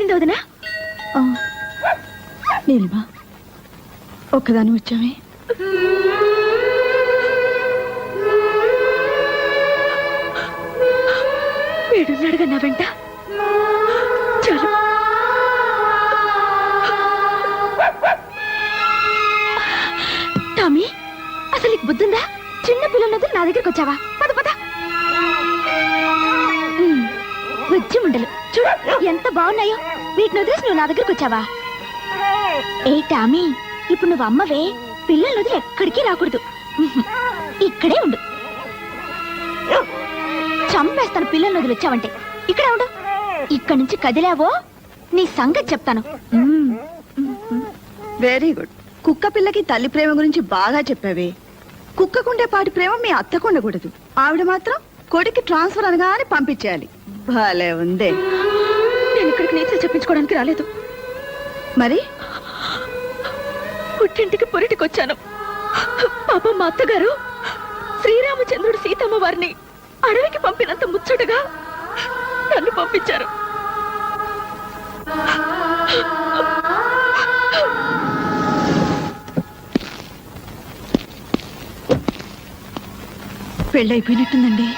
ఏమైంది వదినా? నీలిమా, ఒక్కదాని వచ్చామే. వీడున్నాడుగా నా వెంట. చాలు. టామీ, అసలు నీకు బుద్ధుందా? చిన్న పిల్లలతో నా దగ్గరికి వచ్చావా? పద పద. బుజ్జి ముండలు చూడు ఎంత బాగున్నాయో. వీటిని వదిలేసి నువ్వు నా దగ్గరికి వచ్చావా? ఏ టామీ, ఇప్పుడు నువ్వు అమ్మవే. పిల్లలు వదిలి ఎక్కడికి రాకూడదు. ఇక్కడే ఉండు. చంపేస్తాను పిల్లల్ని వదిలి వచ్చావంటే. ఇక్కడే ఉండు. ఇక్కడి నుంచి కదిలావో నీ సంగతి చెప్తాను. Very good. కుక్క పిల్లకి తల్లి ప్రేమ గురించి బాగా చెప్పావే. కుక్కకుండే పాటి ప్రేమ మీ అత్తకు ఉండకూడదు. ఆవిడ మాత్రం కొడుకు ట్రాన్స్ఫర్ అనగానే పంపించేయాలి. భలే ఉందే. నేను ఇక్కడికి నీతో చెప్పించుకోవడానికి రాలేదు. మరి పుట్టింటికి పొరిటికి వచ్చాను. పాప మా అత్తగారు శ్రీరామచంద్రుడు సీతమ్మ వారిని అడవికి పంపినంత ముచ్చటగా నన్ను పంపించారు. పెళ్ళైపోయినట్టుందండి.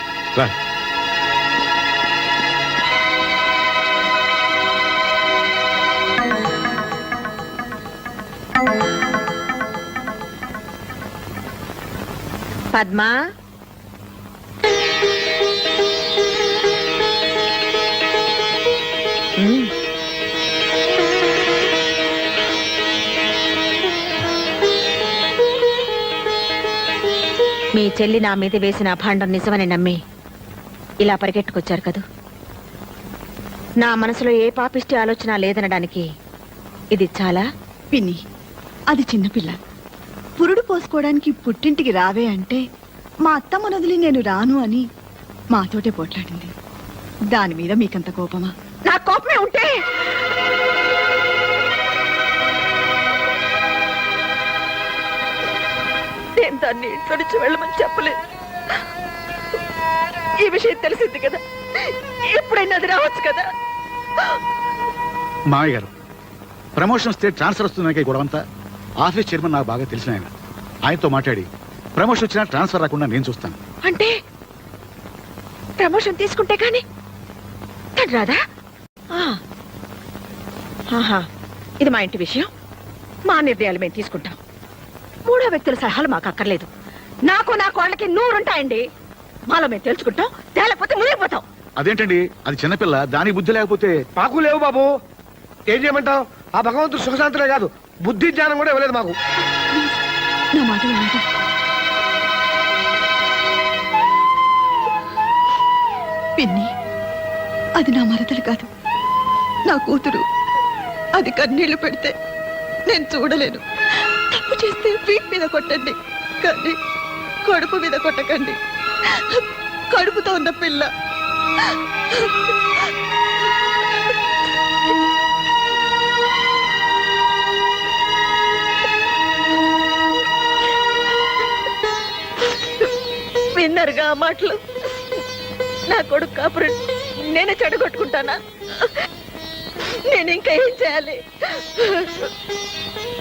పద్మా, మీ చెల్లి నా మీద వేసిన అభాండం నిజమని నమ్మి ఇలా పరిగెట్టుకొచ్చారు కదూ. నా మనసులో ఏ పాపిష్టి ఆలోచన లేదనడానికి ఇది చాలా. పిన్ని, అది చిన్నపిల్ల. పురుడు పోసుకోవడానికి పుట్టింటికి రావే అంటే మా అత్తమ్మ వదిలి నేను రాను అని మాతోటే పోట్లాడింది. దాని మీద మీకంత కోపమా? నా కోపమే ఉంటే నేను దాన్ని ఇంట్లో నుంచి వెళ్ళమని చెప్పలేదు. ఈ విషయం తెలిసింది కదా, ఎప్పుడైనా అది రావచ్చు కదా. మామయ్య గారు, ప్రమోషన్ వస్తే ట్రాన్స్ఫర్ వస్తున్నాయి గొడవంతా. ఆఫీస్ చైర్మన్ నాకు బాగా తెలిసిన ఆయన. ఆయనతో మాట్లాడి ప్రమోషన్ వచ్చినా ట్రాన్స్ఫర్ రాకుండా నేను చూస్తాను. అంటే ప్రమోషన్ తీసుకుంటే కానీ తను రాదా? ఇది మా ఇంటి విషయం. మా నిర్ణయాలు మేము తీసుకుంటాం. మూడో వ్యక్తుల సలహాలు మాకు అక్కర్లేదు. నాకు నా కోళ్ళకి 100 ఉంటాయండి. మాలో మేము తెలుసుకుంటాం. తేలేకపోతే మునిగిపోతాం. అదేంటండి, అది చిన్నపిల్ల. దానికి బుద్ధి లేకపోతే మాకు లేవు బాబు. ఏం చేయమంటావు? ఆ భగవంతుడు సుఖశాంతులే కాదు, బుద్ధి జ్ఞానం కూడా ఇవ్వలేదు మాకు. నా మాట వినండి. పిన్ని, అది నా మరదలు కాదు, నా కూతురు. అది కన్నీళ్లు పెడితే నేను చూడలేను. తప్పు చేస్తే వీపు మీద కొట్టండి, కానీ కడుపు మీద కొట్టకండి. కడుపుతో ఉన్న పిల్ల. విన్నారుగా ఆ మాటలు? నా కొడుకు కాపురం నేనే చెడగొట్టుకుంటానా? నేను ఇంకా ఏం చేయాలి?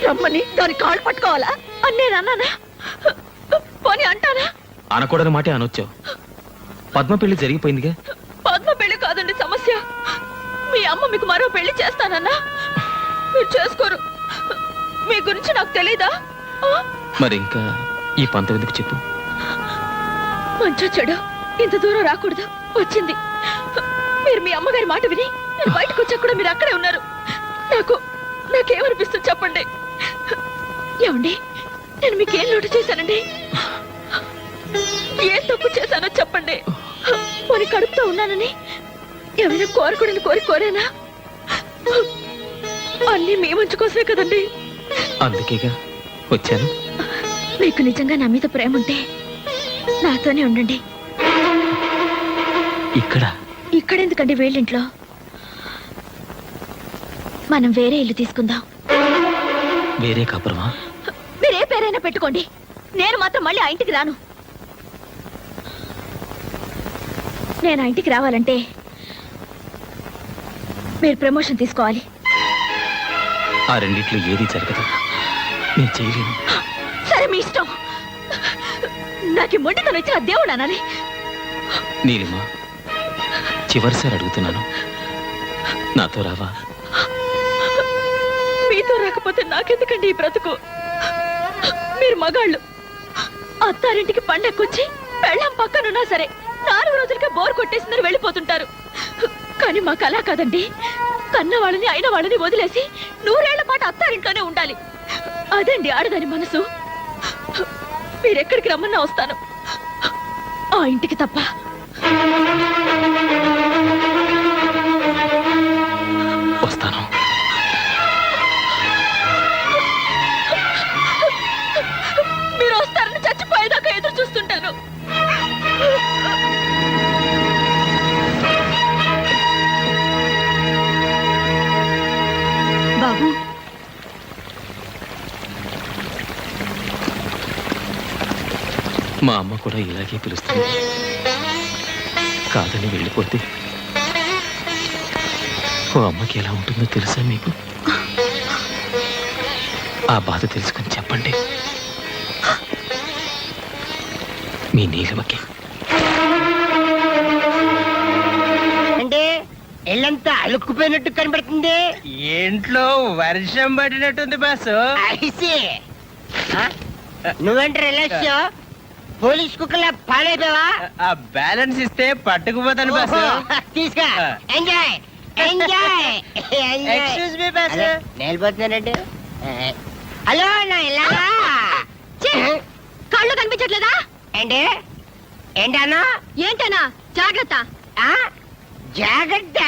రమ్మని దాని కాళ్ళు పట్టుకోవాలా అని నేను అన్నానా? పోనీ అంటానా? అనకూడని మాట అనొచ్చావు. పద్మ పెళ్లి జరిగిపోయిందిగా. పద్మ పెళ్లి కాదండి సమస్య. మీ అమ్మ మీకు మరో పెళ్లి చేస్తానన్నా మీరు చేసుకోరు. మీ గురించి నాకు తెలీదా? మరి ఇంకా ఈ పంతం ఎందుకు చెప్పు? మంచో చెడు ఇంత దూరం రాకూడదు వచ్చింది. మీరు మీ అమ్మగారి మాట విని నేను బయటకు వచ్చా కూడా మీరు అక్కడే ఉన్నారు. నాకేమనిపిస్తుంది చెప్పండి. ఏమండి, నేను మీకేం లోటు చేశానండి? ఏ తప్పు చేశానో చెప్పండి. పోనీ కడుపుతో ఉన్నానని ఏమైనా కోరకూడని కోరేనా? అన్నీ మీ మంచి కోసమే కదండి. అందుకేగా వచ్చాను. మీకు నిజంగా నా మీద ప్రేమ ఉంటే నాతోనే ఉండండి. ఇక్కడెందుకండి వేళ్ళింట్లో? మనం వేరే ఇల్లు తీసుకుందాం. వేరే కాపురమా? మీరే పేరైనా పెట్టుకోండి, నేను మాత్రం మళ్ళీ ఆ ఇంటికి రాను. నేను ఆ ఇంటికి రావాలంటే మీరు ప్రమోషన్ తీసుకోవాలి. ఆ రెండిట్లో ఏది జరగదు. నేను చేయలేను. సరే మీ ఇష్టం. నాకు ఈ మొండితనం ఇచ్చిన దేవుడు అనాలి. నీలిమా, చివరిసారి అడుగుతున్నాను, నాతో రావా? మీతో రాకపోతే నాకెందుకండి ఈ బ్రతుకు? మీరు మగాళ్ళు. అత్తారింటికి పండక్కొచ్చి పెళ్ళం పక్కనున్నా సరే 4 రోజులకే బోర్ కొట్టేసిందని వెళ్ళిపోతుంటారు. కానీ మాకు అలా కాదండి. కన్న వాళ్ళని అయిన వాళ్ళని వదిలేసి 100 ఏళ్ల పాటు అత్తారింట్లోనే ఉండాలి. అదండి ఆడదాని మనసు. మీరెక్కడికి రమ్మన్నా వస్తాను, ఆ ఇంటికి తప్ప. వస్తాను. మీరు వస్తారని చచ్చిపోయేదాకా ఎదురు చూస్తుంటాను. బాబు, మా అమ్మ కూడా ఇలాగే పిలుస్తుంది. కాదని వెళ్ళిపోతే ఓ అమ్మకి ఎలా ఉంటుందో తెలుసా మీకు? ఆ బాధ తెలుసుకుని చెప్పండి మీ నీలిమకి. అంటే ఇల్లంతా అలుక్కుపోయినట్టు కనబడుతుంది. ఏంట్లో వర్షం పడినట్టుంది బాసు. ఐసి నువ్వేంటి రిలాక్స్ పోలీస్ కుక్కలా పాడైపోయావా? ఆ బ్యాలెన్స్ ఇస్తే పట్టుకుపోతాను బాసు. తీసుకా enjoy enjoy excuse me boss. నేలిపోతున్నానండి. హలో నా ఇలాగా కళ్ళు కనిపించట్లేదా? ఏంటి ఏంటన్నా ఏంటనా? జాగ్రత్త. జాగ్రత్త.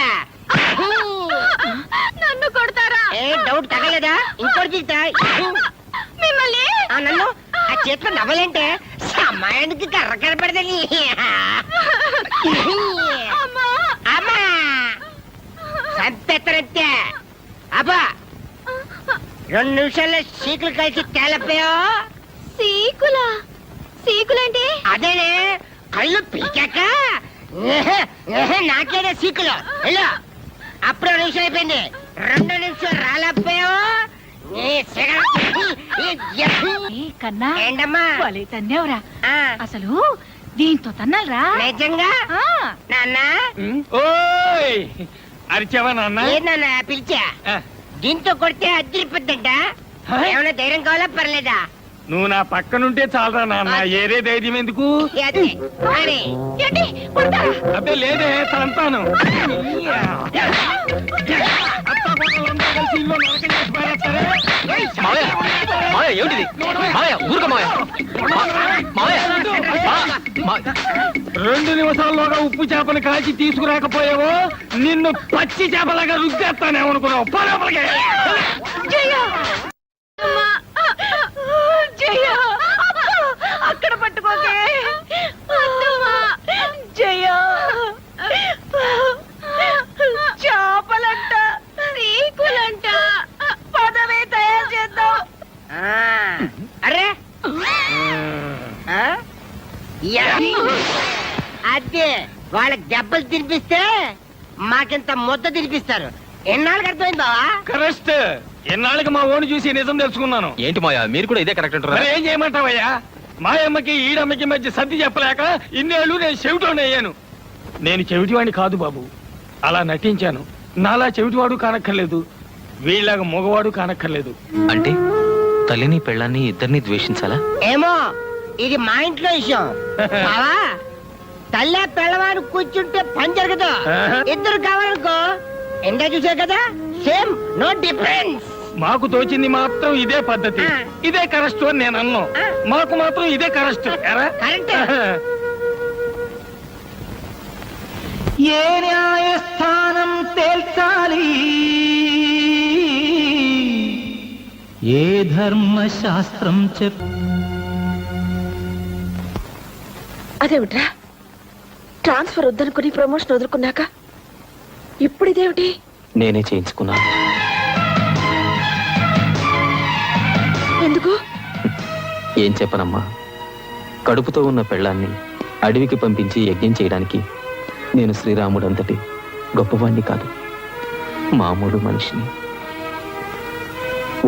నన్ను కొడతారా? ఏ డౌట్ తగలేదా? ఇంకోటి తీస్తా. మిమ్మల్ని నన్ను ఆ చేతిలో నవ్వలేంటే సమయానికి కర్ర కనపడదని. అమ్మా సంపెత్తనంతే. అబ్బా 2 నిమిషాల్లో సీకులు కలిసి తేలపోయా. సీకులా? సీకులేంటి? అదేనే కళ్ళు పీకాక నాకేనే సీకులు. వెళ్ళు. అప్పుడు 2 నిమిషాలు అయిపోయింది. 2 నిమిషాలు రాలేకపోయావు. కన్నా ఏంటమ్మా భలే తన్నేవరా. ఆ, అసలు దీంతో తన్నాలరా? నిజంగా నాన్న ఓయ్ అరిచావా నాన్న? ఏందన్న పిలిచా? దీంతో కొడితే అద్దరిపోద్దంట. ఏమైనా ధైర్యం కావాలా పర్లేదా? నువ్వు నా పక్కనుంటే చాలరా నాన్న. ఏరే ధైర్యం ఎందుకు? అదే మరి. ఏంటి? కొడతారా? అబ్బే లేదే తంతాను. మావయ్య, మావయ్య ఏమిటిది? మావయ్య ఊరుక మావయ్య. మావయ్య 2 నిమిషాల్లోగా ఉప్పు చేపను కాల్చి తీసుకురాకపోయావో నిన్ను పచ్చి చేపలాగా రుద్దేస్తానేమనుకున్నావు. పోలోపలికి. జయ! అమ్మా! జయ! అక్కడ పట్టుకోకే. అత్తమ్మా! జయ! చేపలంట, సీకులంట, పదవే తయారు చేద్దాం. అరే అదే వాళ్ళకి దెబ్బలు తినిపిస్తే మాకింత ముద్ద తినిపిస్తారు. ఎన్నాళ్ళకి అర్థమైంది బావా? కరెక్ట్. ఎన్నాళ్ళకి మా ఓని చూసి నిజం తెలుసుకున్నాను. ఏంటి మావయ్య, మీరు కూడా ఇదే కరెక్ట్ అంటారా? మరి ఏం చేయమంటావయ్యా? మా అమ్మకి ఈడమ్మకి మధ్య సర్ది చెప్పలేక ఇన్నేళ్ళు నేను చెవిటోని అయ్యాను. నేను చెవిటివాడిని కాదు బాబు, అలా నటించాను. నాలా చెవిటివాడు కానక్కర్లేదు, వీళ్ళగా మగవాడు కానక్కర్లేదు. అంటే తల్లిని పెళ్ళాన్ని ఇద్దరిని ద్వేషించాలా? ఏమో ఇది మా ఇంట్లో విషయం బావా. తల్లి పిల్లవాడు కూర్చుంటే పని జరగదు. ఇద్దరు కావాలనుకో ఎండా చూసా కదా, సేమ్ నో డిఫరెన్స్. మాకు తోచింది మాత్రం ఇదే పద్ధతి, ఇదే కరెక్ట్ అని నేను అన్నాను. మాకు మాత్రం ఇదే కరెక్ట్. కరెక్ట్. ఏ న్యాయస్థానం తేల్చాలి, ఏ ధర్మశాస్త్రం అదేమిట్రా, ట్రాన్స్ఫర్ వద్దనుకుని ప్రమోషన్ వదులుకున్నాక ఇప్పుడు ఇదేమిటి? నేనే చేయించుకున్నాను. ఎందుకు? ఏం చెప్పనమ్మా, కడుపుతో ఉన్న పెళ్ళాన్ని అడవికి పంపించి యజ్ఞం చేయడానికి నేను శ్రీరాముడు అంతటి గొప్పవాణ్ణి కాదు. మామూలు మనిషిని.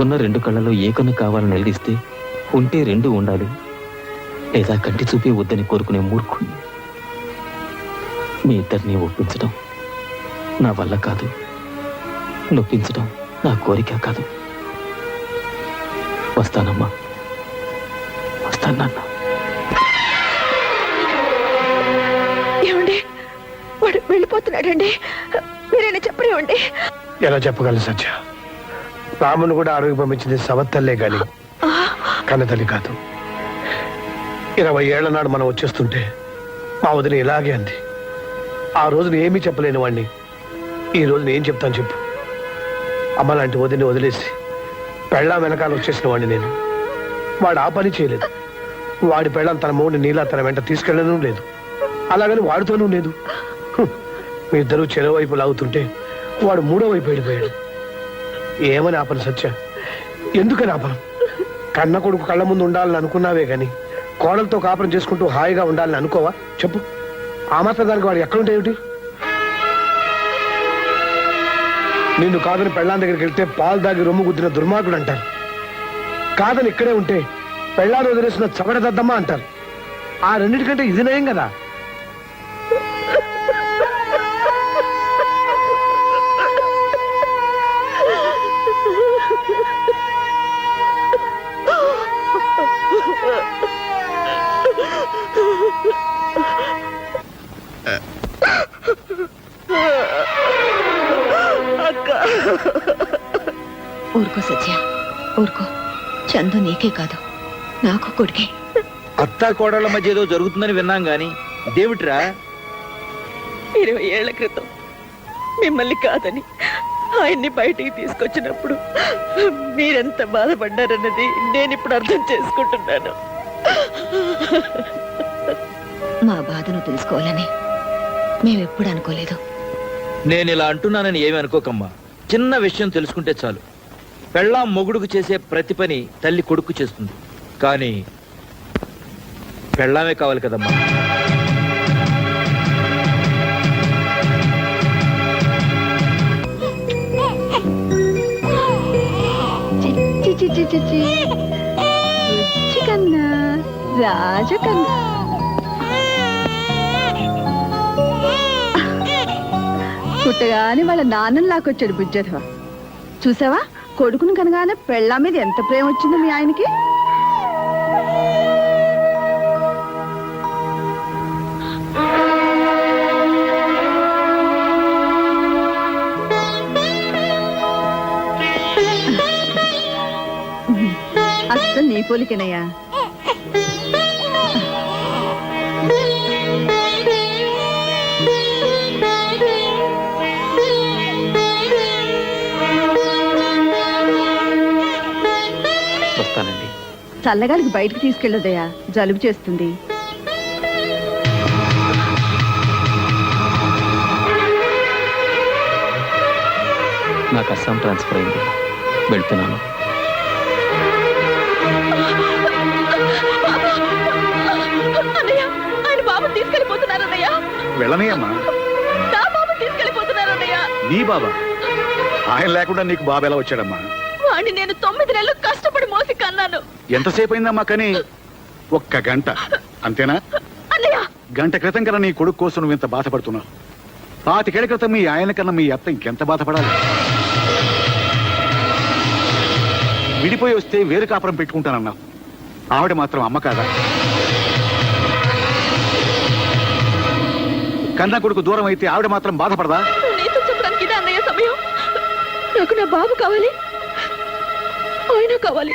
ఉన్న 2 కళ్ళలో ఏ కన్ను కావాలని నిలదీస్తే ఉంటే 2 ఉండాలి, లేదా కంటి చూపే వద్దని కోరుకునే మూర్ఖుణ్ణి. మీ ఇద్దరిని ఒప్పించడం నా వల్ల కాదు, నొప్పించడం నా కోరిక కాదు. వస్తానమ్మా, వస్తాను నాన్న. ఏమండి, వాడు వెళ్ళిపోతున్నాడండి. మీరైనా చెప్పనివ్వండి. ఎలా చెప్పగలను సత్య? రామును కూడా అడవికి పంపించింది సవత్తల్లే గాని కన్నతల్లి కాదు. 20 ఏళ్ల నాడు మనం వచ్చేస్తుంటే మా వదిన ఇలాగే అంది. ఆ రోజున ఏమీ చెప్పలేని వాడిని ఈ రోజున ఏం చెప్తాను చెప్పు? అమ్మ లాంటి వదిని వదిలేసి పెళ్ళాం వెనకాల వచ్చేసిన వాడిని నేను. వాడు ఆ పని చేయలేదు. వాడి పెళ్ళాం తన మూడిని నీలా తన వెంట తీసుకెళ్ళడం లేదు, అలాగని వాడితోనూ లేదు. మీ ఇద్దరు చెరో వైపు లాగుతుంటే వాడు 3వ వైపు వెళ్ళిపోయాడు. ఏమని ఆపను సత్య? ఎందుకని ఆపను? కన్న కొడుకు కళ్ళ ముందు ఉండాలని అనుకున్నావే గాని కోడలతో కాపురం చేసుకుంటూ హాయిగా ఉండాలని అనుకోవా చెప్పు? ఆ మాత్రం దానికి వాడు ఎక్కడుంటే ఏమిటి? నిన్ను కాదని పెళ్ళాం దగ్గరికి వెళ్తే పాలు దాగి రొమ్ము గుద్దిన దుర్మార్గుడు అంటారు. కాదని ఇక్కడే ఉంటే పెళ్ళాన్ని వదిలేసిన చవడదద్దమ్మా అంటారు. ఆ రెండింటికంటే ఇది నయం కదా. ఊరుకో సత్య, ఊరుకో. చందు నీకే కాదు, నాకు కొడుకే. అత్తా కోడళ్ళ మధ్య ఏదో జరుగుతుందని విన్నాం గాని దేవుట్రా 20 ఏళ్ల క్రితం మిమ్మల్ని కాదని ఆయన్ని బయటికి తీసుకొచ్చినప్పుడు మీరెంత బాధపడ్డారన్నది నేను ఇప్పుడు అర్థం చేసుకుంటున్నాను. మా బాధను తెలుసుకోవాలని మేమెప్పుడు అనుకోలేదు. నేను ఇలా అంటున్నానని ఏమి అనుకోకమ్మా. చిన్న విషయం తెలుసుకుంటే చాలు. పెళ్ళాం మొగుడుకు చేసే ప్రతి పని తల్లి కొడుకు చేస్తుంది, కానీ పెళ్ళామే కావాలి కదమ్మా. కన్నా రాజకన్నా పుట్టగానే వాళ్ళ నాన్నని లాకొచ్చాడు బుజ్జధవ. చూసావా, కొడుకును కనగానే పెళ్ళా మీద ఎంత ప్రేమ వచ్చిందో మీ ఆయనకి. అసలు నీ పోలికేనయ్యా. వస్తానండి. చల్లగాలికి బయటకు తీసుకెళ్ళదయ్యా, జలుబు చేస్తుంది. నాకు అస్సాం ట్రాన్స్ఫర్ అయింది, వెళ్తున్నాను. ఆయన బాబు తీసుకెళ్ళిపోతున్నారన్నయ్య. వెళ్ళనీయమ్మా. నా బాబు తీసుకెళ్ళిపోతున్నారన్నయ్య. నీ బాబా? ఆయన లేకుండా నీకు బాబు ఎలా వచ్చాడమ్మా? వాడిని నేను 9 నెలలు కష్టపడి మోసి కన్నాను. ఎంతసేపు అయిందమ్మా? కానీ 1 గంట అంతేనా? అన్నయ్య, గంట క్రితం కన్నా నీ కొడుకు కోసం నువ్వు ఇంత బాధపడుతున్నావు. 25 ఏళ్ల క్రితం మీ ఆయన కన్నా మీ అత్త ఇంకెంత బాధపడాలి? విడిపోయి వస్తే వేరు కాపురం పెట్టుకుంటానన్నావు. ఆవిడ మాత్రం అమ్మ కాదా? కన్నా కొడుకు దూరం అయితే ఆవిడ మాత్రం బాధపడదా? నీతో చెప్పడానికి ఇదే అన్నయ్య సమయం. నాకు నా బాబు కావాలి, ఆయన కావాలి.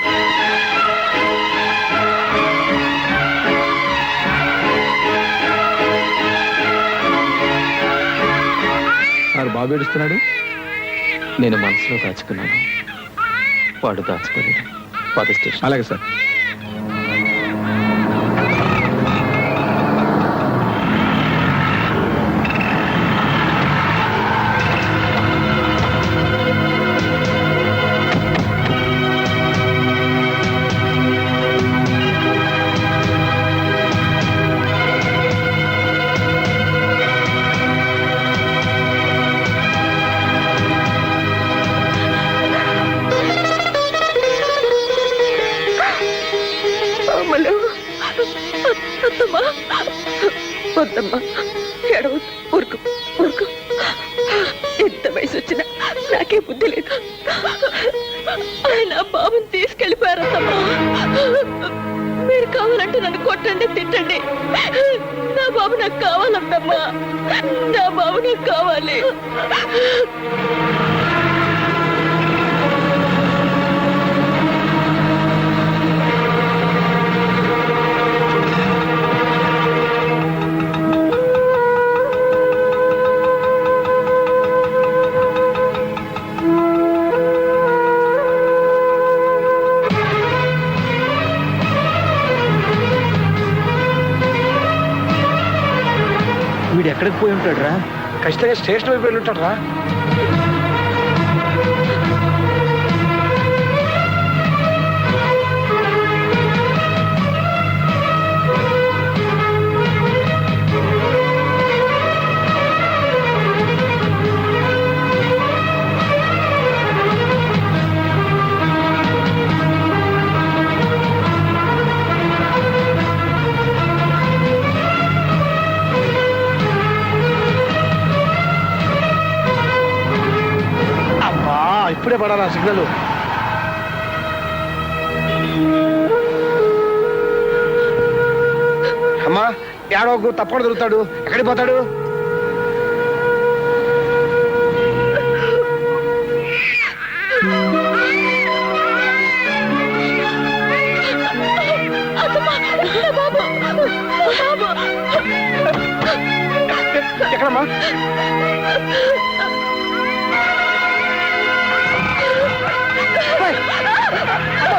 బాబు ఏడుస్తున్నాడు. నేను మనసులో దాచుకున్నాను, వాడు దాచుకోలేదు. పాత స్టేషన్. అలాగే సార్. వద్దమ్మా వద్దమ్మా ఎడవ ఊరుకు ఊరుకు ఎంత వయసు వచ్చినా నాకే బుద్ధి లేదు ఆయన బాబుని తీసుకెళ్ళిపోయారమ్మా మీరు కావాలంటే నన్ను కొట్టండి తిట్టండి నా బాబు నాకు కావాలమ్మా నా బాబు నాకు కావాలి వీడు ఎక్కడికి పోయి ఉంటాడు రా? ఖచ్చితంగా స్టేషన్ వైపు వెళ్ళి ఉంటాడు రా. ఇప్పుడే పడాలా సిగ్నల్. అమ్మా ఏడో తప్పకుండా దొరుకుతాడు. ఎక్కడికి పోతాడు? ఎక్కడమ్మా?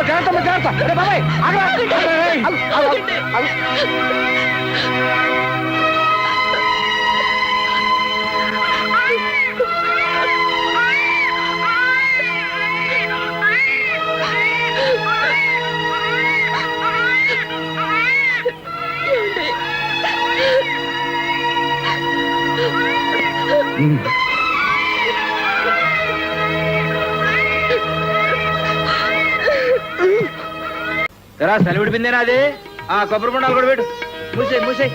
జాగ్రత్త జాగ్రత్త. బాబాయ్ రా సలి విడిపిందేనా అది? ఆ కొబ్బరి బొండాలు కూడా పెట్టు. మూసే మూసే.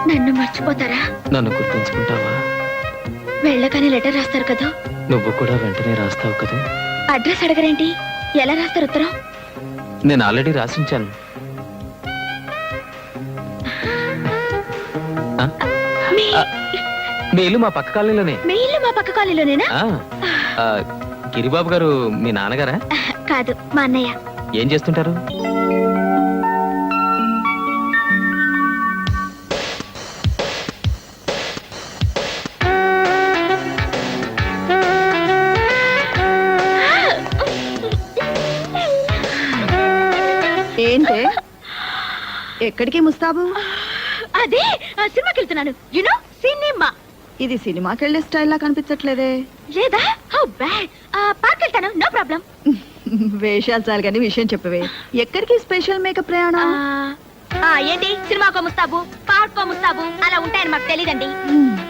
నన్ను మర్చిపోతారా? నన్ను గుర్తుంచుకుంటావా? వెళ్ళగానే లెటర్ రాస్తారు కదా. నువ్వు కూడా వెంటనే రాస్తావు కదా. అడ్రస్ అడగరేంటి? ఎలా రాస్తారు ఉత్తరం? నేను ఆల్రెడీ రాసించాను. ఆ? మీ ఇల్లు మా పక్క కాలనీలోనే. మీ ఇల్లు మా పక్క కాలనీలోనేనా? గిరిబాబు గారు మీ నాన్నగారా? కాదు, మా అన్నయ్య. ఏం చేస్తుంటారు? ఏంటే ఎక్కడికి ముస్తాబు? అదే సినిమాకి వెళ్తున్నాను. You know cinema. ఇది సినిమాకి వెళ్ళే స్టైల్ లా కనిపించట్లేదే. లేదా? How bad. పార్క్ వెళ్తాను, నో ప్రాబ్లం. వేషాలు చాలు కానీ విషయం చెప్పవే. ఎక్కడికి స్పెషల్ మేకప్ ప్రయాణం? ఏంటి సినిమాకో ముస్తాబు, పార్కో ముస్తాబు అలా ఉంటాయని మాకు తెలియదండి.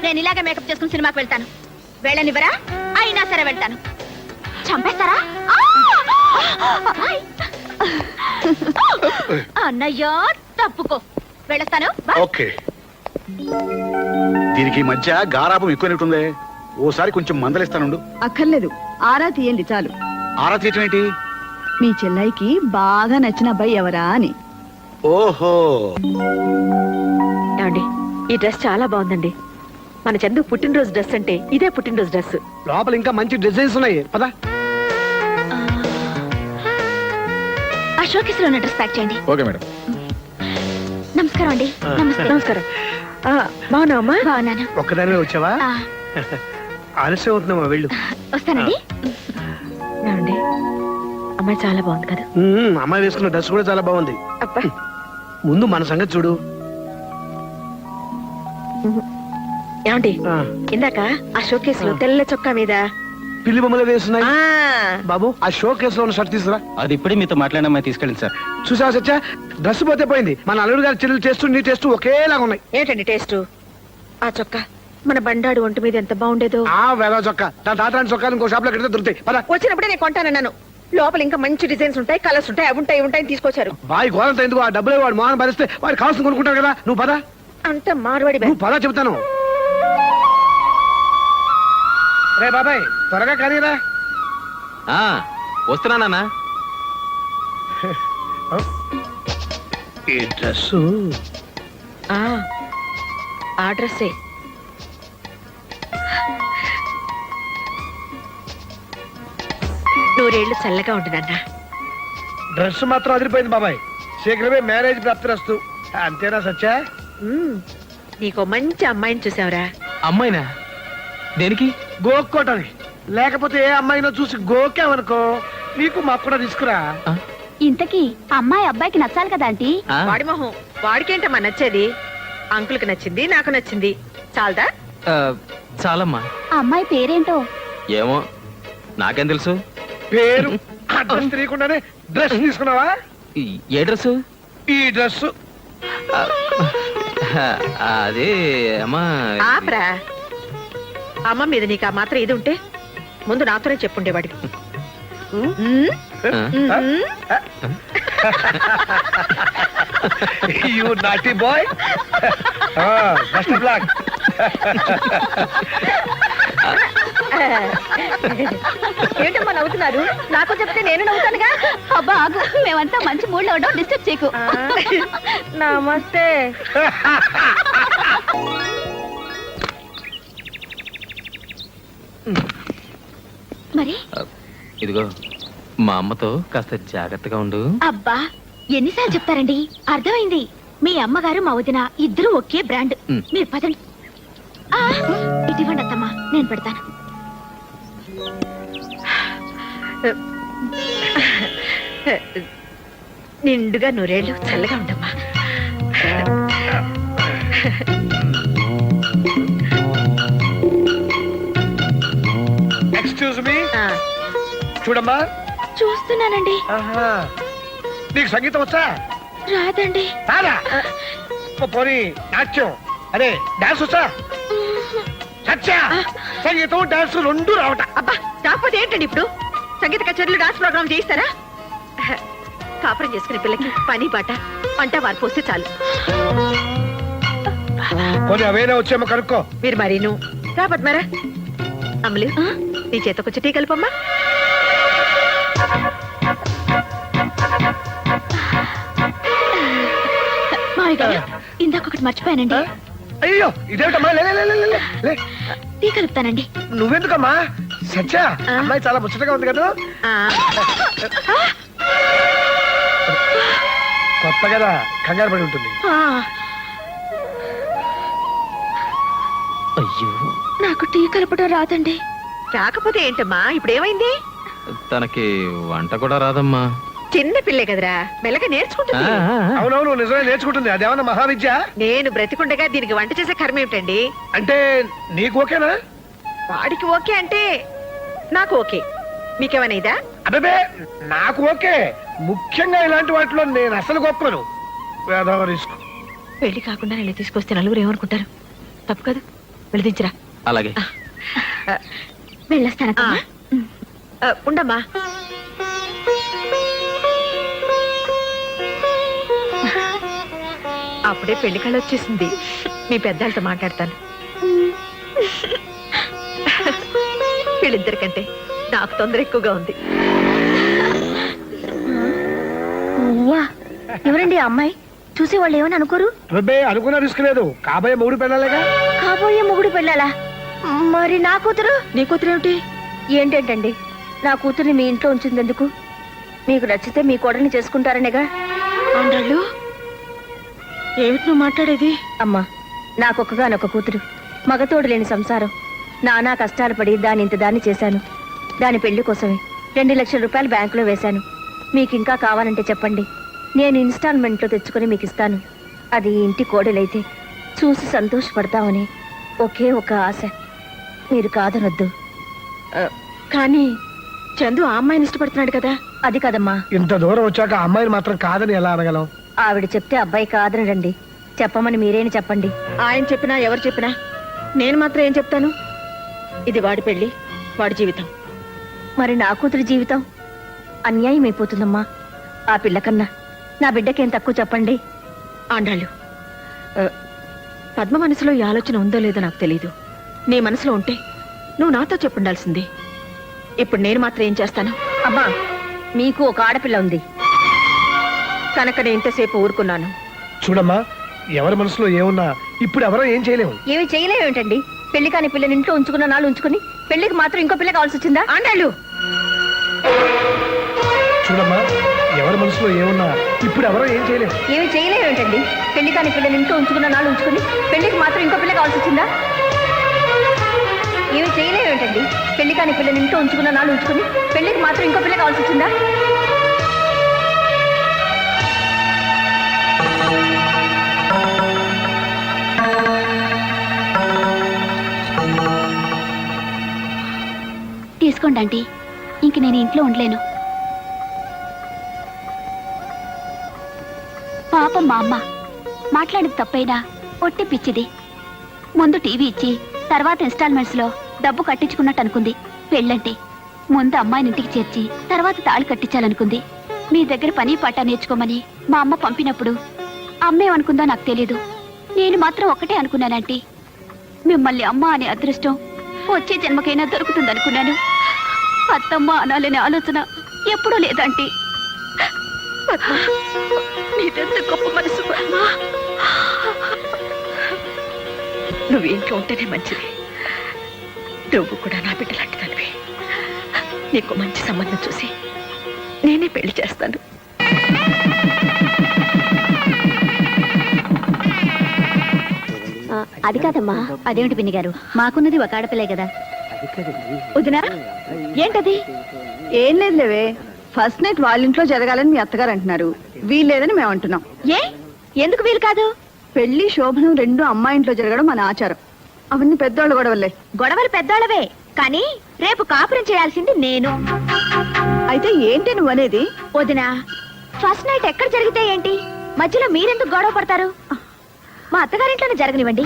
నేను ఇలాగే మేకప్ చేసుకుని సినిమాకి వెళ్తాను. వెళ్ళనివ్వరా? అయినా సరే వెళ్తాను. చంపేస్తారా? అన్నయ్య తప్పుకో. వెళ్ళొస్తాను. ఓకే. దీనికి ఈ మధ్య గారాపం ఎక్కువైనట్టుందే. ఓసారి కొంచెం మందలిస్తానుండు. అక్కర్లేదు, ఆరా తీయండి చాలు. ఆరా తీయటం ఏంటి? మీ చెల్లైకి బాగా నచ్చిన అబ్బాయి ఎవరా అని. ఓహో. ఏమండి, ఈ డ్రెస్ చాలా బాగుందండి. మన చందు పుట్టినరోజు డ్రెస్ అంటే ఇదే పుట్టినరోజు డ్రెస్. లోపల ఇంకా మంచి డిజైన్స్ ఉన్నాయి. పదా ఆ షోకేస్ లో డ్రెస్ ప్యాక్ చేయండి. Okay madam. నమస్కారం అండి. నమస్కారం. బాగున్నావమ్మా? బాగున్నాను. ఒక్కదానివే వచ్చావా? ఆలస్యం అవుతున్నామా? వెళ్ళు. వస్తానండి. ఏమండి, అమ్మాయి చాలా బాగుంది కదా. అమ్మాయి వేసుకున్న డ్రెస్ కూడా చాలా బాగుంది. అబ్బా, ముందు మన సంగతి చూడు. ఏమండి, ఇందాక ఆ షోకేస్ లో తెల్ల చొక్కా మీద పిల్లి బొమ్మలు వేస్తున్నాయి ఆ, బాబు ఆ షో కేసులో ఉన్న షర్ట్ తీసుకురా. అది ఇప్పుడే మీతో మాట్లాడినా తీసుకెళ్ళండి సార్. చూసావా సత్య, డ్రెస్ పోతే పోయింది, మన అల్లుడు గారి చెల్లెలు టేస్ట్ నీ టేస్ట్ ఒకేలాగా ఉన్నాయి. ఏంటండి టేస్ట్? ఆ చొక్కా మన బండాడు ఒంటి మీద ఎంత బాగుండేదో. ఆ వేల చొక్కా నా తాతాని చొక్కా ఇంకో షాప్ లో కడితే దొరుకుతాయి. పద. వచ్చినప్పుడే నేను కొంటానన్నాను. లోపల ఇంకా మంచి డిజైన్స్ ఉంటాయి, కలర్స్ ఉంటాయి, అవి ఉంటాయి, ఇవి ఉంటాయి అని తీసుకొచ్చారు. బాయ్ గోరంత ఎందుకు, ఆ డబ్బులే వాడు మోహన్ భరిస్తే వాడు కావాల్సింది కొనుక్కుంటారు కదా. నువ్వు పద, అంత మార్వాడి నువ్వు పద చెబుతాను. రే బాబాయ్ త్వరగా కానీరా. వస్తున్నానా? ఈ డ్రెస్ ఆ డ్రెస్సే. నూరేళ్లు చల్లగా ఉంటుందన్నా. డ్రెస్ మాత్రం అదిరిపోయింది బాబాయ్. శీఘ్రమే మ్యారేజ్ ప్రాప్తిరస్తు. అంతేనా సత్య? నీకో మంచి అమ్మాయిని చూసావురా. అమ్మాయినా? దేనికి? గోక్కోటని. లేకపోతే ఏ అమ్మాయినో చూసి గోకామనుకో నీకు మాకు కూడా తీసుకురా. ఇంతకీ అమ్మాయి అబ్బాయికి నచ్చాలి కదా ఆంటీ. వాడి మొహం వాడికేంటమ్మా నచ్చేది? అంకుల్కి నచ్చింది, నాకు నచ్చింది, చాలదా? చాలమ్మా. ఆ అమ్మాయి పేరేంటో? ఏమో, నాకేం తెలుసు? పేరు అడ్రస్ తెలియకుండానే డ్రెస్ తీసుకున్నావా? ఏ డ్రెస్? ఈ డ్రెస్. అదే అమ్మా. ఆపరా. అమ్మ మీద నీకు ఆ మాత్రం ఇది ఉంటే ముందు నాతోనే చెప్పుండేవాడివి. You naughty boy. Best of luck. ఏంటమ్మా నవ్వుతున్నారు? నాకు చెప్తే నేను నవ్వుతానుగా. అబ్బా ఆగు, మేమంతా మంచి మూడ్ లో ఉండవు, డిస్టర్బ్ చేయకు. నమస్తే. మరి ఇదిగో, మా అమ్మతో కాస్త జాగ్రత్తగా ఉండు. అబ్బా ఎన్నిసార్లు చెప్తారండి, అర్థమైంది. మీ అమ్మగారు మా వదిన ఇద్దరు ఒకే బ్రాండ్. మీరు పదండి. ఇటువంటి అత్తమ్మా, నేను పెడతాను. నిండుగా నూరేళ్ళు చల్లగా ఉండమ్మా. Excuse me. చూడమ్మా. చూస్తున్నానండి. నీకు సంగీతం వచ్చా? రాదండి. రాదా? పోనీ నాట్యం అదే డాన్స్ వచ్చా? సత్య, సంగీతం డాన్స్ రెండు రావట. అబ్బా కాకపోతే ఏంటండి ఇప్పుడు? సంగీత కచేరీలు డాన్స్ ప్రోగ్రామ్ చేయిస్తారా? కాపురం చేసుకునే పిల్లకి పని బాట వంట వారు పోస్తే చాలు. పోనీ అవేనా వచ్చేమో కనుక్కో. మీరు మరీను రాబట్ మరా. అమలు, నీ చేత కొంచెం టీ కలుపమ్మా. మావి గారు, ఇందాక ఒకటి మర్చిపోయానండి. అయ్యో ఇదేమిటమ్మా? లే, లే, లే, లే, లే. టీ కలుపుతానండి. నువ్వెందుకమ్మా? సత్య, అమ్మాయి చాలా ముచ్చటగా ఉంది కదా. కొత్త కదా, కంగారు పడి ఉంటుంది. అయ్యో, నాకు టీ కలపడం రాదండి. రాకపోతే ఏంటమ్మా, ఇప్పుడు ఏమైంది? తనకి వంట కూడా రాదమ్మా. చిన్న పిల్లే కదరా, మెల్లగా నేర్చుకుంటుంది. అవునవును, నిజమే నేర్చుకుంటుంది. అదేమన్నా మహావిద్య? నేను బ్రతికుండగా దీనికి వంట చేసే కర్మ ఏమిటండి? అంటే నీకు ఓకేనా? వాడికి ఓకే అంటే నాకు ఓకే. మీకేమైనా ఇదా? అబ్బే నాకు ఓకే. ముఖ్యంగా ఇలాంటి వాటిలో నేను అసలు గొప్పను. వేదవ రిస్క్. పెళ్లి కాకుండా ఇలా తీసుకొస్తే నలుగురు ఏమనుకుంటారు? తప్పు కదా, వెళ్ళదించరా. అలాగే. వెళ్ళొస్తాను. ఉండమ్మా. అప్పుడే పెళ్లి కళ వచ్చేసింది. మీ పెద్దలతో మాట్లాడతాను. వీళ్ళిద్దరికంటే నాకు తొందర ఎక్కువగా ఉంది. ఎవరండి ఆ అమ్మాయి? చూసేవాళ్ళు ఏమని అనుకోరు? అబ్బే అనుకున్న రిస్క్ లేదు. కాబోయే మొగుడు పెళ్ళాలేగా. కాబోయే మొగుడు పెళ్ళాలా? మరి నా కూతురు? నీ కూతురు ఏమిటి? ఏంటంటండి, నా కూతుర్ని మీ ఇంట్లో ఉంచింది ఎందుకు? మీకు నచ్చితే మీ కోడల్ని చేసుకుంటారనేగా. ఆండాళ్ళు, ఏమిటి నువ్వు మాట్లాడేది? అమ్మా, నాకొక్కగానొక్క కూతురు, మగతోడు లేని సంసారం. నానా కష్టాలు పడి దాని ఇంత దాన్ని చేశాను. దాని పెళ్లి కోసమే 2 లక్షల రూపాయలు బ్యాంకులో వేశాను. మీకు ఇంకా కావాలంటే చెప్పండి, నేను ఇన్స్టాల్మెంట్లో తెచ్చుకొని మీకు ఇస్తాను. అది ఈ ఇంటి కోడలైతే చూసి సంతోషపడతామని ఒకే ఒక ఆశ. మీరు కాదనొద్దు. కానీ చందు ఆ అమ్మాయిని ఇష్టపడుతున్నాడు కదా. అది కదమ్మా, ఇంత దూరం వచ్చాక ఆ అమ్మాయిని మాత్రం కాదని ఎలా అనగలం? ఆవిడ చెప్తే అబ్బాయి కాదని రండి. చెప్పమని మీరేని చెప్పండి. ఆయన చెప్పినా ఎవరు చెప్పినా నేను మాత్రం ఏం చెప్తాను? ఇది వాడి పెళ్లి, వాడి జీవితం. మరి నా కూతురి జీవితం అన్యాయం అయిపోతుందమ్మా. ఆ పిల్ల కన్నా నా బిడ్డకేం తక్కువ చెప్పండి. ఆండాళ్ళు, పద్మ మనసులో ఈ ఆలోచన ఉందో లేదో నాకు తెలీదు. నీ మనసులో ఉంటే నువ్వు నాతో చెప్పుండాల్సింది. ఇప్పుడు నేను మాత్రం ఏం చేస్తాను? అమ్మా, మీకు ఒక ఆడపిల్ల ఉంది కనుక నేను ఇంతసేపు ఊరుకున్నాను. చూడమ్మా, ఎవరి మనసులో ఏమున్నా ఇప్పుడు ఎవరో ఏం చేయలేము. ఏమి చేయలేమేంటండి? పెళ్లి కాని పిల్లని ఇంట్లో ఉంచుకున్న నాళ్ళు ఉంచుకుని పెళ్లికి మాత్రం ఇంకో పిల్ల కావాల్సి వచ్చిందా? ఆండాళ్ళు, చూడమ్మా, ఎవరి మనసులో ఏమున్నా ఇప్పుడు ఎవరో ఏం చేయలేము. ఏమి చేయలేమేంటండి? పెళ్లి కాని పిల్లని ఇంట్లో ఉంచుకున్న నాళ్ళు ఉంచుకుని పెళ్లికి మాత్రం ఇంకో పిల్ల కావాల్సి వచ్చిందా? ఏమి చేయలేమేంటండి? పెళ్లి కాని పిల్లని ఇంట్లో ఉంచుకున్న నాళ్ళు ఉంచుకుని పెళ్లికి మాత్రం ఇంకో పిల్ల కావాల్సి వచ్చిందా? తీసుకోండి ఆంటీ, ఇంక నేను ఇంట్లో ఉండలేను. పాపం మా అమ్మ మాట్లాడేది తప్పైనా ఒట్టి పిచ్చిది. ముందు టీవీ ఇచ్చి తర్వాత ఇన్స్టాల్మెంట్స్ లో డబ్బు కట్టించుకున్నట్టు అనుకుంది. పెళ్ళంటే ముందు అమ్మాయిని ఇంటికి చేర్చి తర్వాత తాళి కట్టించాలనుకుంది. మీ దగ్గర పని పాట నేర్చుకోమని మా అమ్మ పంపినప్పుడు అమ్మేమనుకుందో నాకు తెలీదు. నేను మాత్రం ఒకటే అనుకున్నానంటీ, మిమ్మల్ని అమ్మ అనే అదృష్టం వచ్చే జన్మకైనా దొరుకుతుందనుకున్నాను. అత్తమ్మ అనాలనే ఆలోచన ఎప్పుడూ లేదంటీ. నీదెంత గొప్ప మనసు పద్మ. నువ్వు ఇంట్లో ఉంటేనే మంచిది. నువ్వు కూడా నా బిడ్డ లాంటిదానివి. నీకు మంచి సంబంధం చూసి నేనే పెళ్లి చేస్తాను. అది కాదమ్మా. అదేమిటి పిన్ని గారు, మాకున్నది ఒక ఆడపిల్లే కదా. వదినా, ఏంటది? ఏం లేదులేవే. ఫస్ట్ నైట్ వాళ్ళ ఇంట్లో జరగాలని మీ అత్తగారు అంటున్నారు. వీల్లేదని మేము అంటున్నాం. ఏ ఎందుకు వీలు కాదు? పెళ్లి శోభనం రెండు అమ్మాయి ఇంట్లో జరగడం మన ఆచారం. అవన్నీ పెద్దోళ్ళు గొడవలే. గొడవలు పెద్దోళ్ళవే, కానీ రేపు కాపురం చేయాల్సింది నేను. అయితే ఏంటి నువ్వు అనేది? వదినా, ఫస్ట్ నైట్ ఎక్కడ జరిగితే ఏంటి? మధ్యలో మీరెందుకు గొడవ పడతారు? మా అత్తగారింట్లోనే జరగనివ్వండి.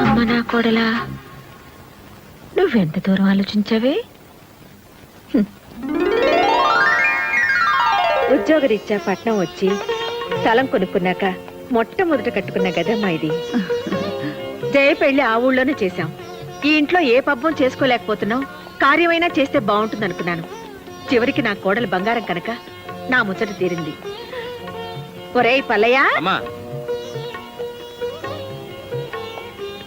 అమ్మ నా కోడలా, నువ్వెంత దూరం ఆలోచించావే? ఉద్యోగరీత్యా పట్నం వచ్చి స్థలం కొనుక్కున్నాక మొట్టమొదట కట్టుకున్న గదమ్మా ఇది. జయ పెళ్లి ఆ ఊళ్ళోనే చేశాం. ఈ ఇంట్లో ఏ పబ్బం చేసుకోలేకపోతున్నాం. కార్యమైనా చేస్తే బాగుంటుంది అనుకున్నాను. చివరికి నా కోడలు బంగారం కనుక నా ముచ్చట తీరింది. ఒరేయ్ పల్లయ్య,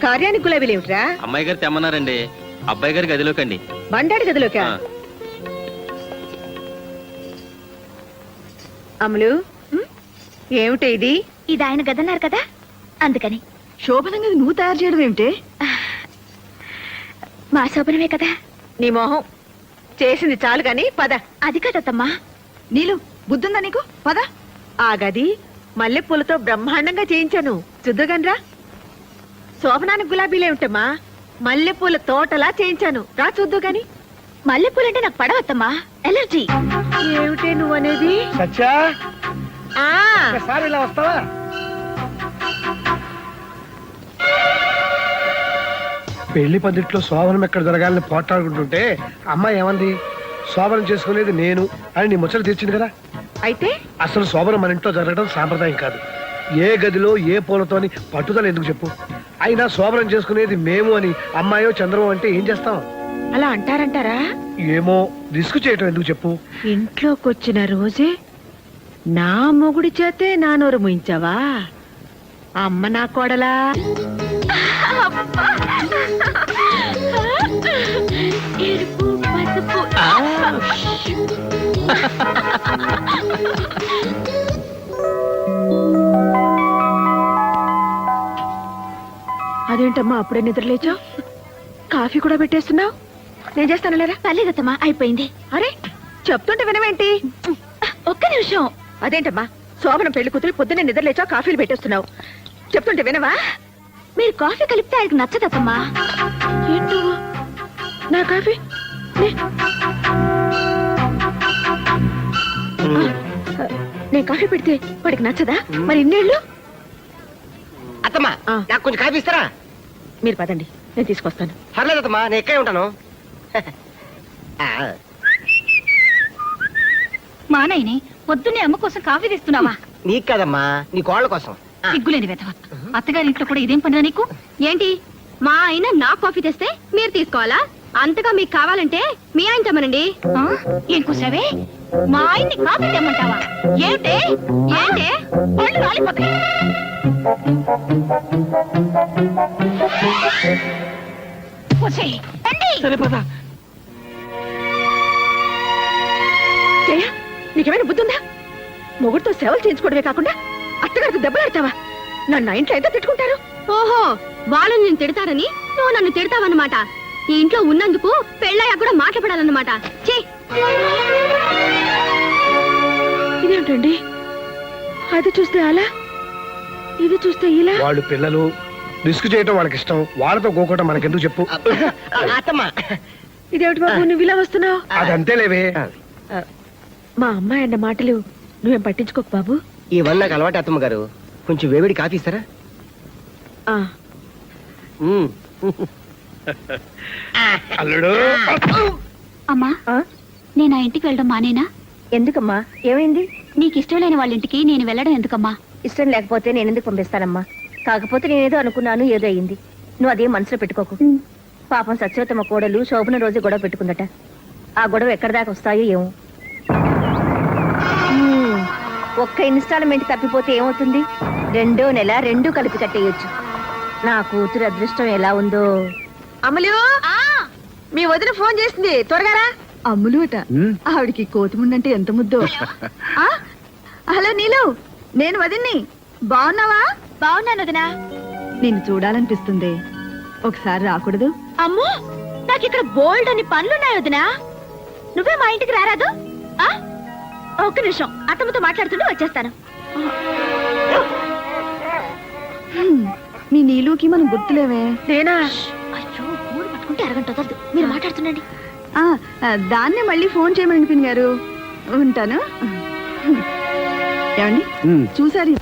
కార్యానికి గులాబీలేమిట్రా? అమ్మాయి గారు తెమ్మన్నారండి. అబ్బాయి గారి గదిలోకండి. బండాడి గదిలోకా? అమలు, ఏమిటి ఇది? ఇది ఆయన గదన్నారు కదా, అందుకని. శోభనంగా నువ్వు తయారు చేయడం ఏమిటి? మా శోభనమే కదా. నీ మొహం చేసింది చాలు గాని పద. అది కదమ్మా. నీలు, బుద్ధుందా నీకు? పద. ఆ గది మల్లెపూలతో బ్రహ్మాండంగా చేయించాను, చూద్దుగానరా. శోభనానికి గులాబీలేమిటమ్మా, మల్లెపూల తోటలా చేయించాను, రా చూద్దు గాని. మల్లెపూలంటే నాకు పడవద్దమ్మా, ఎలర్జీ. ఏమిటే నువ్వనేది? సత్యా, ఆ ఒకసారి ఇలా వస్తావా? పెళ్లి పందిట్లో శోభనం ఎక్కడ జరగాలని పోట్లాడుకుంటుంటే అమ్మాయి ఏమంది? శోభనం చేసుకునేది నేను అని నీ ముచ్చట తీర్చింది కదా. అయితే అసలు శోభనం మన ఇంట్లో జరగడం సాంప్రదాయం కాదు. ఏ గదిలో ఏ పూలతోని పట్టుదల ఎందుకు చెప్పు? అయినా శోభనం చేసుకునేది మేము అని అమ్మాయో చంద్రమో అంటే ఏం చేస్తాం? అలా అంటారంటారా? ఏమో, రిస్క్ చేయటం ఎందుకు చెప్పు? ఇంట్లోకి వచ్చిన రోజే నా మొగుడి చేతే నా నోరు ముయించావా? అమ్మ నా కోడలా. ఎరుపు పసుపు. అదేంటమ్మా అప్పుడే నిద్రలేచావు? కాఫీ కూడా పెట్టేస్తున్నావు? నేను చేస్తాను లేరా? పర్లేదమ్మా, అయిపోయింది. అరే చెప్తుంటే వినవేంటి? ఒక్క నిమిషం. అదేంటమ్మా, శోభనం పెళ్లి కూతురు పొద్దున్నే నిద్రలేచావు, కాఫీలు పెట్టేస్తున్నావు. చెప్తుంటే వినవా? మీరు కాఫీ కలిపితే ఆయనకు నచ్చదమ్మా. ఏంటో నా కాఫీ ఇదేంటి నేను కాఫీ పెడితే వాడికి నచ్చదా మరి ఇన్నేళ్ళు అత్తమ్మా ఆ. నాకు కొంచెం కాఫీ ఇస్తారా? మీరు పదండి నేను తీసుకొస్తాను పర్లేదు అత్తమ్మా, నేను ఇక్కడే ఉంటాను. ఆ, మా నాయనే పొద్దున్నే అమ్మ కోసం కాఫీ తెస్తున్నావా? నీకు కదమ్మా, నీ కోళ్ళ కోసం. ఆ, సిగ్గులేని వెతవ. అత్తగారి ఇంట్లో కూడా ఇదేం పనిరా నీకు? ఏంటి మా ఆయన నా కాఫీ తెస్తే మీరు తీసుకోవాలా? అంతగా మీకు కావాలంటే మీ ఆయన తెమ్మనండి. ఏం కూసావే? మా ఆయన్ని కాఫీ తెమ్మంటావా? ఏంటే ఏంటే పళ్ళు రాలిపోతాయి. కూసేయ్, రండి. సరే పద. జయ నీకేమైనా బుద్ధుందా? మొగుడితో సేవలు చేయించుకోవడమే కాకుండా అత్తగారితో దెబ్బలాడతావా? నన్ను నా ఇంట్లో ఎంత తిట్టుకుంటారు? ఓహో, వాళ్ళు నేను తిడతారని నువ్వు నన్ను తిడతావన్నమాట. ఈ ఇంట్లో ఉన్నందుకు పెళ్ళయ్యా కూడా మాట్లాడాలన్నమాట. చే ఇదేంటండి, అది చూస్తే అలా, ఇది చూస్తే ఇలా. వాళ్ళు పిల్లలు రిస్క్ చేయటం వాళ్ళకి ఇష్టం, వాళ్ళతో గోకోవటం మనకెందుకు చెప్పు. అత్తమ్మా, ఇదేమిటి బాబు నువ్వు ఇలా వస్తున్నావు? అదంతేలేవే. మా అమ్మాయి అన్న మాటలు నువ్వేం పట్టించుకోకు బాబు. ఇవన్నీ నాకు అలవాటు అత్తమ్మ గారు. కొంచెం వేవిడి కాఫీ ఇస్తారా? ఆ, ఉమ్. అల్లుడు అమ్మా, ఆ? నేను ఆ ఇంటికి వెళ్ళడం మానేనా? ఎందుకమ్మా, ఏమైంది? నీకు ఇష్టం లేని వాళ్ళ ఇంటికి నేను వెళ్ళడం ఎందుకమ్మా? ఇష్టం లేకపోతే నేను ఎందుకు పంపిస్తానమ్మా? కాకపోతే నేనేదో అనుకున్నాను, ఏదో అయ్యింది. నువ్వు అదేం మనసులో పెట్టుకోకు. పాపం సత్యోత్తమ కోడలు శోభన రోజు గొడవ పెట్టుకుందట. ఆ గొడవ ఎక్కడి దాకా వస్తాయో ఏమో. ఒక్క ఇన్స్టాల్మెంట్ తప్పిపోతే ఏమవుతుంది? 2వ నెల 2 కలిపి కట్టేయొచ్చు. నా కూతురు అదృష్టం ఎలా ఉందో. అమలు, మీ వదిన ఫోన్ చేసింది, త్వరగా రా. అమ్ములు అట. ఆవిడికి కోతిముండంటే ఎంత ముద్దో. ఆ, హలో నీలు, నేను వదిన్ని. బాగున్నావా? బాగున్నాను వదినా. నిన్ను చూడాలనిపిస్తుంది, ఒకసారి రాకూడదు? అమ్మో, నాకు ఇక్కడ బోల్డ్ అని పనులున్నాయి వదినా. నువ్వే మా ఇంటికి రారాదు? ఆ? ఒక్క నిమిషం, అత్తమ్మతో మాట్లాడుతుంటే వచ్చేస్తాను. మీ నీలుకి మనం గుర్తులేవే. నేనా? అయ్యో, ఫోన్ పట్టుకుంటే అరగంట వదలదు. మీరు మాట్లాడుతుండండి. దాన్నే మళ్ళీ ఫోన్ చేయమని పిన్ గారు. ఉంటాను. ఏమండి చూసారు,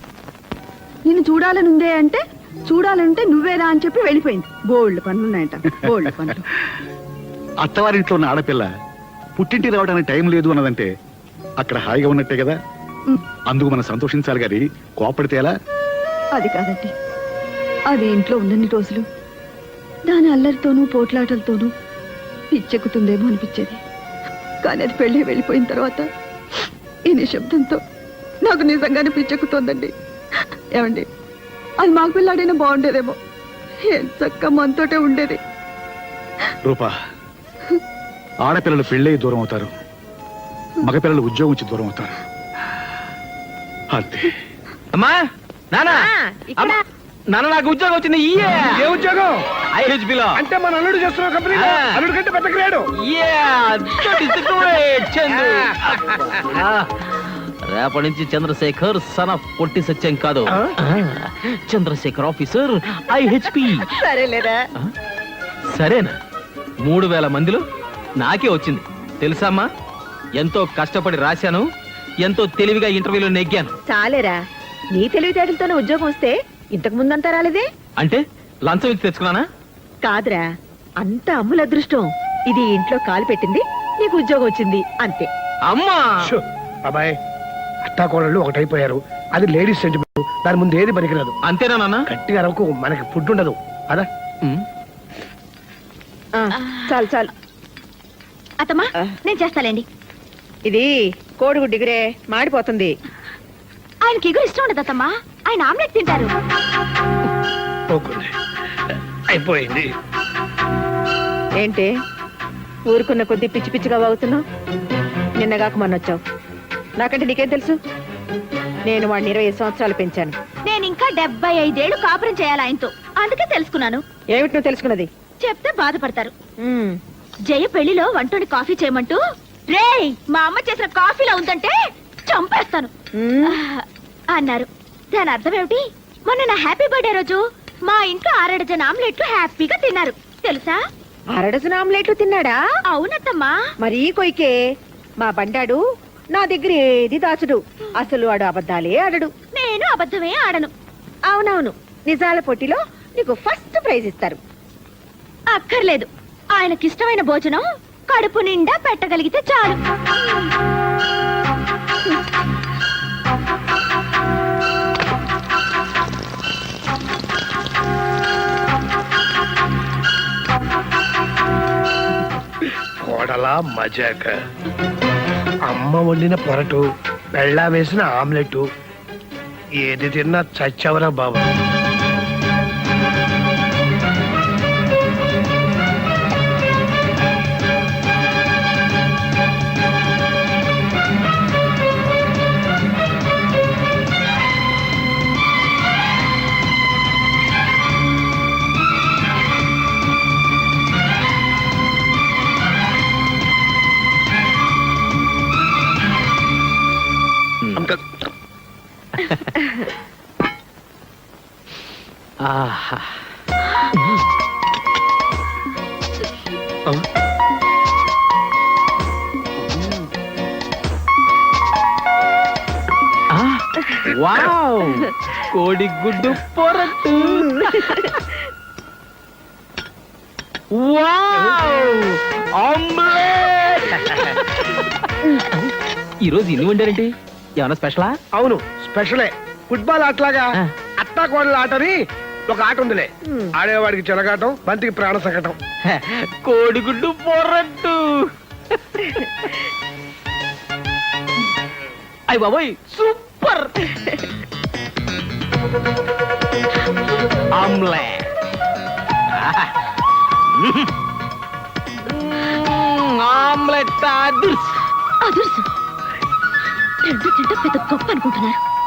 నిన్ను చూడాలనుందే అంటే చూడాలంటే నువ్వేరా అని చెప్పి వెళ్ళిపోయింది. బోల్డ్ పనులున్నాయంట, బోల్డ్ పనులు. అత్తవారింట్లో ఉన్న ఆడపిల్ల పుట్టింటి రావడానికి టైం లేదు అన్నదంటే అక్కడ హాయిగా ఉన్నట్టే కదా. అందుకు మనం సంతోషించాలి గారి కోపడితే ఎలా? అది కాదండి, అది ఇంట్లో ఉన్నన్ని రోజులు దాని అల్లరితోనూ పోట్లాటలతోనూ పిచ్చెక్కుతుందేమో అనిపించేది. కానీ అది పెళ్ళి వెళ్ళిపోయిన తర్వాత ఈ నిశ్శబ్దంతో నాకు నిజంగానే పిచ్చెక్కుతోందండి. ఏమండి, అది మాకు పిల్లాడైనా బాగుండేదేమో. ఏం చక్క మనతోటే ఉండేది. రూపా, ఆడపిల్లలు పెళ్ళై దూరం అవుతారు, మగపిల్లలు ఉద్యోగం నుంచి దూరం అవుతారు. అంతే. అమ్మా, నానా, ఇక్కడ అమ్మా, నాన్న నాకు ఉద్యోగం వచ్చింది. ఏ ఉద్యోగం? IHB లో. అంటే మన అల్లుడు చేస్తున్న కంపెనీ ఆ. అల్లుడు కంటే పెద్ద గ్రేడు. రేపటి నుంచి చంద్రశేఖర్ సన్ ఆఫ్ పొట్టి సత్యం కాదు, చంద్రశేఖర్ ఆఫీసర్ IHP. సరేలేరా? సరేనా? 3000 మందిలో నాకే వచ్చింది తెలుసామ్మా. ఎంతో కష్టపడి రాశాను, ఎంతో తెలివిగా ఇంటర్వ్యూలో నెగ్గాను. చాలేరా, నీ తెలివితేటలతోనే ఉద్యోగం వస్తే ఇంతకు ముందంతా రాలేదే. అంటే లంచం ఇచ్చి తెచ్చుకున్నానా? కాదురా, అంత అమ్ముల అదృష్టం. ఇది ఇంట్లో కాలు పెట్టింది, నీకు ఉద్యోగం వచ్చింది అంతే. అమ్మా, షో, అబ్బాయి, అత్తాకోడళ్ళు ఒకటైపోయారు. అది లేడీస్ సెంటిమెంట్, దాని ముందు ఏది పనికిరాదు. అంతేనా నాన్న? గట్టిగా అరకు, మనకి ఫుడ్ ఉండదు. అదా ఉమ్. చాలు చాలు. అత్తమ్మా, నేను చేస్తాలేండి. ఇది కోడిగుడ్డు డిగ్రే మాడిపోతుంది. ఆయనకి ఎగురు ఇష్టం ఉండదు అత్తమ్మా, ఆయన ఆమ్లెట్ తింటారు. పోకుంది. అయిపోయింది. ఏంటి ఊరుకున్న కొద్ది పిచ్చి పిచ్చిగా వాగుతున్నావు? నిన్నగాక మొన్న వచ్చావు. నాకంటే నీకేం తెలుసు? నేను వాడిని 20 సంవత్సరాలు పెంచాను. నేను ఇంకా 75 ఏళ్ళు కాపురం చేయాలి ఆయనతో, అందుకే తెలుసుకున్నాను. ఏమిటి నువ్వు తెలుసుకున్నది? చెప్తే బాధపడతారు. జయ పెళ్లిలో వంటోని కాఫీ చేయమంటూ, రేయ్ మా అమ్మ చేసిన కాఫీలో ఉందంటే చంపేస్తాను అన్నారు. దాని అర్థం ఏమిటి? మొన్న నా హ్యాపీ బర్త్డే రోజు మా ఇంట్లో 6 డజన్ ఆమ్లెట్లు హ్యాపీగా తిన్నారు తెలుసా. అరడజన ఆమ్లెట్లు తిన్నాడా? అవునత్తమ్మా. మరీ కొయ్కే. మా బండాడు నా దగ్గర ఏది దాచుడు. అసలు వాడు అబద్ధాలే ఆడడు. నేను అబద్ధమే ఆడను. అవునవును, నిజాల పోటీలో నీకు ఫస్ట్ ప్రైజ్ ఇస్తారు. అక్కర్లేదు, ఆయనకిష్టమైన భోజనం కడుపు నిండా పెట్టగలిగితే చాలు. కోడలా మజాక. అమ్మ వండిన పొరటు, బెళ్ళా వేసిన ఆమ్లెట్, ఏది తిన్నా చచ్చవరా బాబు. ఆహా. ఆ, వావ్, కోడిగుడ్డు పొరట్టు. Wow, omelette. ఈరోజు ఇన్ని వండారేంటి? ఏమన్నా స్పెషలా? అవును, స్పెషలే. ఫుట్బాల్ ఆటలాగా ఆ. అత్తా కోడల ఆటని ఒక ఆట ఉందిలే. ఆడేవాడికి చెలగాటం, బంతికి ప్రాణ సంకటం. కోడిగుడ్డు పొరట్టు. అయ్య బాబోయ్, సూపర్. ఆమ్లెట్. ఆమ్లెట్ అదుర్స్. అదుర్సు. రెండు తింటే పెద్ద గొప్ప అనుకుంటున్నారు.